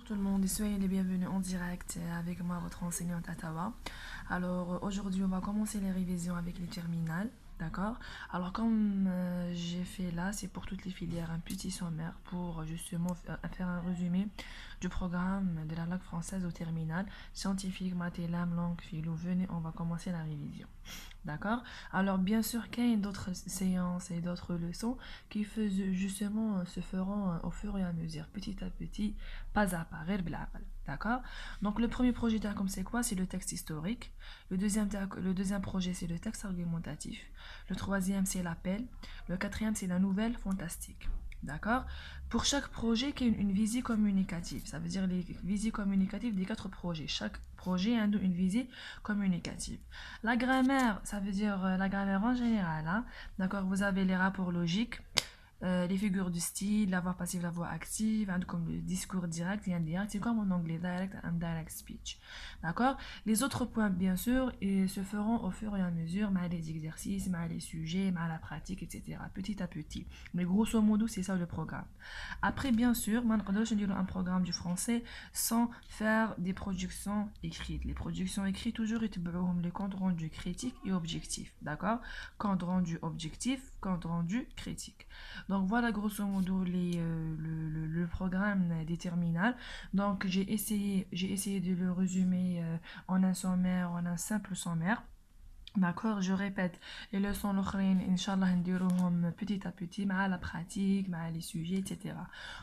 tout le monde et soyez les bienvenus en direct avec moi, votre enseignante Atawa. Alors aujourd'hui, on va commencer les révisions avec les terminales, d'accord? Alors comme j'ai fait là, c'est pour toutes les filières un petit sommaire pour justement faire un résumé du programme de la langue française au terminal, scientifique, maths, langue, philo. Venez, on va commencer la révision. D'accord? Alors, bien sûr qu'il y a d'autres séances et d'autres leçons qui justement se feront au fur et à mesure, petit à petit, pas à pas, غير بالعقل. D'accord? Donc, le premier projet comme c'est quoi? C'est le texte historique. Le deuxième projet, c'est le texte argumentatif. Le troisième, c'est l'appel. Le quatrième, c'est la nouvelle fantastique. D'accord? Pour chaque projet, il y a une visée communicative. Ça veut dire les visées communicatives des 4 projets. Chaque projet a une visée communicative. La grammaire, ça veut dire la grammaire en général. Hein. D'accord, vous avez les rapports logiques, les figures du style, la voix passive, la voix active, hein, comme le discours direct et indirect, c'est comme en anglais, direct and indirect speech. D'accord. Les autres points, bien sûr, se feront au fur et à mesure, mal les exercices, mal les sujets, mal la pratique, etc. Petit à petit. Mais grosso modo, c'est ça le programme. Après, bien sûr, je vais un programme du français sans faire des productions écrites. Les productions écrites, toujours, les comptes rendus critiques et objectifs. D'accord. Compte rendu objectif, compte rendu critique. Donc voilà grosso modo le programme des terminales. Donc j'ai essayé de le résumer en un sommaire, en un simple sommaire. D'accord, je répète, les leçons l'auخرين Inch'Allah نديروهم petit à petit مع la pratique, مع les sujets, etc.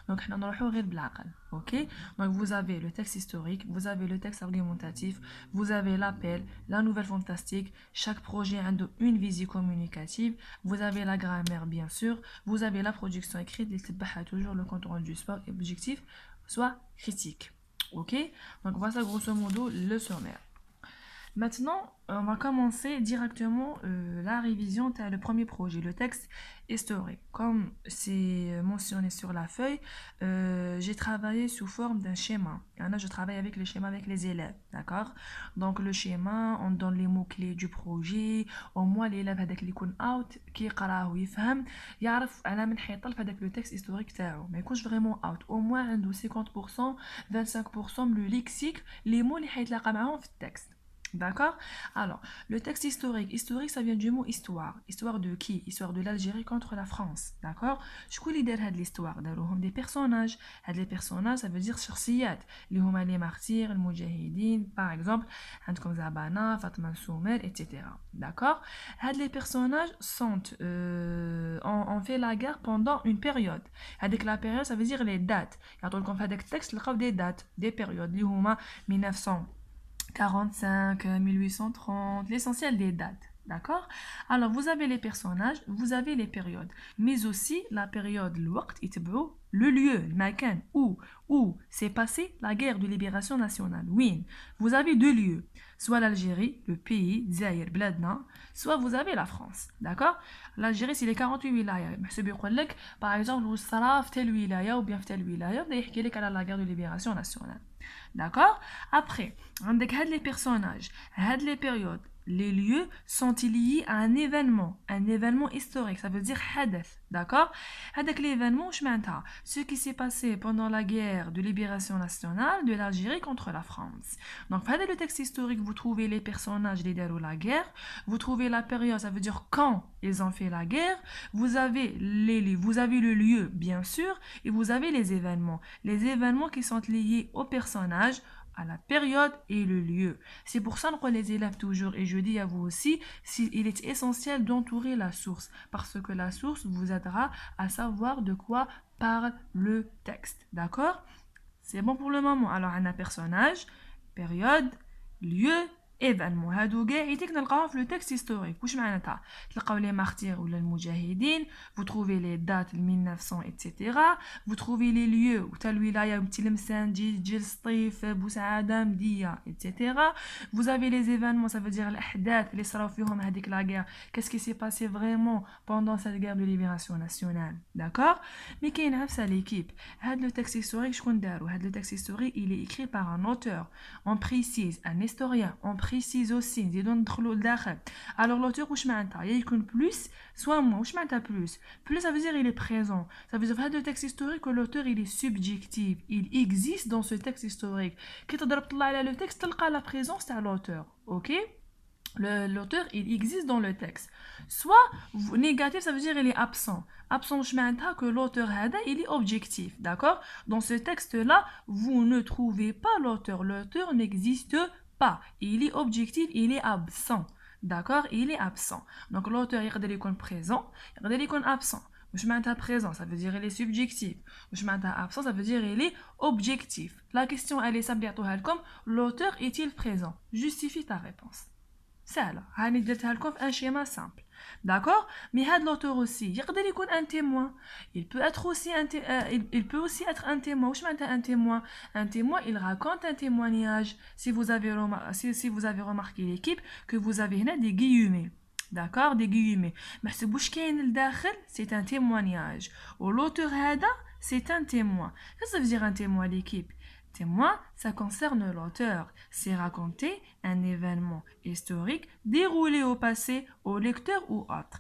Donc احنا نروحو غير بالعقل, ok? Donc vous avez le texte historique, vous avez le texte argumentatif, vous avez l'appel, la nouvelle fantastique, chaque projet a une visée communicative, vous avez la grammaire bien sûr, vous avez la production écrite, les تبعها toujours le compte rendu sport et objectif, soit critique, ok? Donc voilà grosso modo le sommaire. Maintenant, on va commencer directement la révision de le premier projet, le texte historique. Comme c'est mentionné sur la feuille, j'ai travaillé sous forme d'un schéma. Là, je travaille avec le schéma avec les élèves, d'accord? Donc le schéma, on donne les mots-clés du projet, au moins l'élève هذاك اللي يكون out كي يقراه ويفهم يعرف على من حيطل في هذاك le texte historique تاعو. ما يكونش vraiment out. Au moins عنده 50%, 25% le lexique, les mots اللي حيتلاقى معاهم في التكست. D'accord. Alors, le texte historique. Historique, ça vient du mot histoire. Histoire de qui? Histoire de l'Algérie contre la France. D'accord. Je connais l'histoire. Des personnages. Les personnages, ça veut dire shakhsiyat. Les martyrs, les moudjahidines, par exemple. Comme Zabana, Fatma Soumer, etc. D'accord. Les personnages sont... on fait la guerre pendant une période. Avec la période, ça veut dire les dates. Donc, on fait des textes, des dates, des périodes. Les 1945, 1830, l'essentiel des dates. D'accord. Alors, vous avez les personnages, vous avez les périodes, mais aussi la période, le lieu, le makan, où s'est passée la guerre de libération nationale. Oui, vous avez 2 lieux, soit l'Algérie, le pays, Zaïr, Bladna, soit vous avez la France. D'accord. L'Algérie, c'est les 48 wilayas. Par exemple, vous savez telle wilaya ou bien telle wilaya, vous allez la guerre de libération nationale. D'accord. Après, avec les personnages, les périodes, les lieux sont liés à un événement historique, ça veut dire hadath, d'accord. Avec l'événement, ce qui s'est passé pendant la guerre de libération nationale de l'Algérie contre la France. Donc, dans le texte historique, vous trouvez les personnages qui déroulent la guerre, vous trouvez la période, ça veut dire quand ils ont fait la guerre, vous avez le lieu, bien sûr, et vous avez les événements qui sont liés aux personnages, à la période et le lieu. C'est pour ça que les élèves toujours, et je dis à vous aussi, il est essentiel d'entourer la source, parce que la source vous aidera à savoir de quoi parle le texte. D'accord? C'est bon pour le moment. Alors, on a personnage, période, lieu, événement. هادو كاع يتيك نلقاهم في le texte historique. واش معناتها؟ تلقاو les martyrs ou les المجاهدين, vous trouvez les dates 1900 etc. Vous trouvez les lieux ou tel wilaya Tlemcen, Djil Stif, Boussaada, Mdia etc. Vous avez les événements, ça veut dire الأحداث اللي صراو فيهم هذيك la guerre. Qu'est-ce qui s'est passé vraiment pendant cette guerre de libération nationale? D'accord? Mais كاين عفسه l'équipe. هاد le texte historique شكون دارو؟ هاد le texte historique, il est écrit par un auteur. On précise un historien, on précise précise aussi. Alors l'auteur واش معناتها يكون plus soit moins واش معناتها plus ça veut dire il est présent, ça veut dire في هذا التكست historique que l'auteur il est subjectif, il existe dans ce texte historique. كي تضرب تطلع على le texte تلقى la présence تاع l'auteur. OK, l'auteur il existe dans le texte. Soit négatif, ça veut dire il est absent. Absent je m'entends que l'auteur il est objectif, d'accord? Dans ce texte là vous ne trouvez pas l'auteur n'existe pas, il est objectif, il est absent, d'accord? Il est absent. Donc l'auteur il est présent, il est absent. Je m'entends présent, ça veut dire il est subjectif. Je m'entends absent, ça veut dire il est objectif. La question elle est simple, l'auteur est-il présent? Justifie ta réponse. سهلة هاني درتها لكم في ان شيما سامبل d'accord. mais هاد l'auteur aussi يقدر يكون un témoin, il peut être aussi il peut aussi être un témoin. واش معناتها un témoin? Un témoin il raconte un témoignage. Si vous avez remarqué l'équipe que vous avez هنا des guillemets, d'accord, des guillemets ما حسبوش كاين لداخل c'est un témoignage و l'auteur هذا c'est un témoin. Qu'est-ce que ça veut dire un témoin l'équipe? Témoin, ça concerne l'auteur. C'est raconter un événement historique déroulé au passé au lecteur ou autre.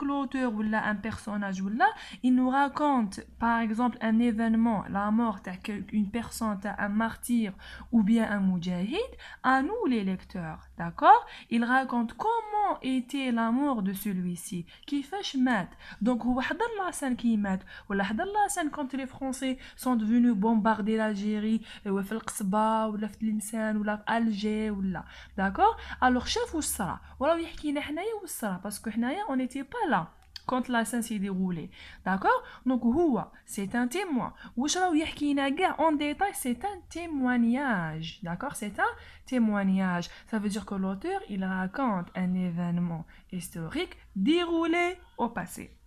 L'auteur ou un personnage ou là, il nous raconte par exemple un événement, la mort d'une personne, un martyr ou bien un moudjahid, à nous les lecteurs, d'accord? Il raconte comment était la mort de celui-ci, qui fait mat. Donc, ou حضر la scène qui mat, ou حضر la scène quand les Français sont devenus bombarder l'Algérie. وفي القصبة ولا في تلمسان ولا في ألجي ولا d'accord. alors شافوا الصرا وراو يحكينا حنايا والصرا باسكو حنايا on n'était pas là quand la scène s'est déroulée, d'accord. donc هو c'est un témoin واش راو يحكينا كاع en détail, c'est un témoignage, d'accord, c'est un témoignage. Ça veut dire que l'auteur il raconte un événement historique déroulé au passé.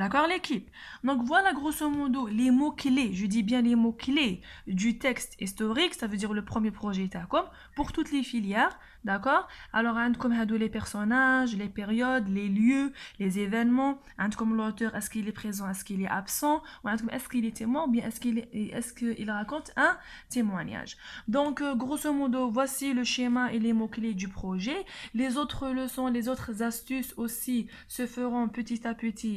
D'accord l'équipe? Donc voilà grosso modo les mots-clés, je dis bien les mots-clés du texte historique, ça veut dire le premier projet TACOM, pour toutes les filières, d'accord? Alors comme les personnages, les périodes, les lieux, les événements, comme l'auteur, est-ce qu'il est présent, est-ce qu'il est absent, ou est-ce qu'il est témoin, ou bien est-ce qu'il raconte un témoignage. Donc grosso modo, voici le schéma et les mots-clés du projet. Les autres leçons, les autres astuces aussi se feront petit à petit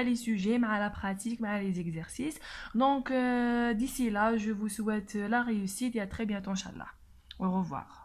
les sujets, la pratique, les exercices. Donc d'ici là, je vous souhaite la réussite et à très bientôt, Inch'Allah. Au revoir.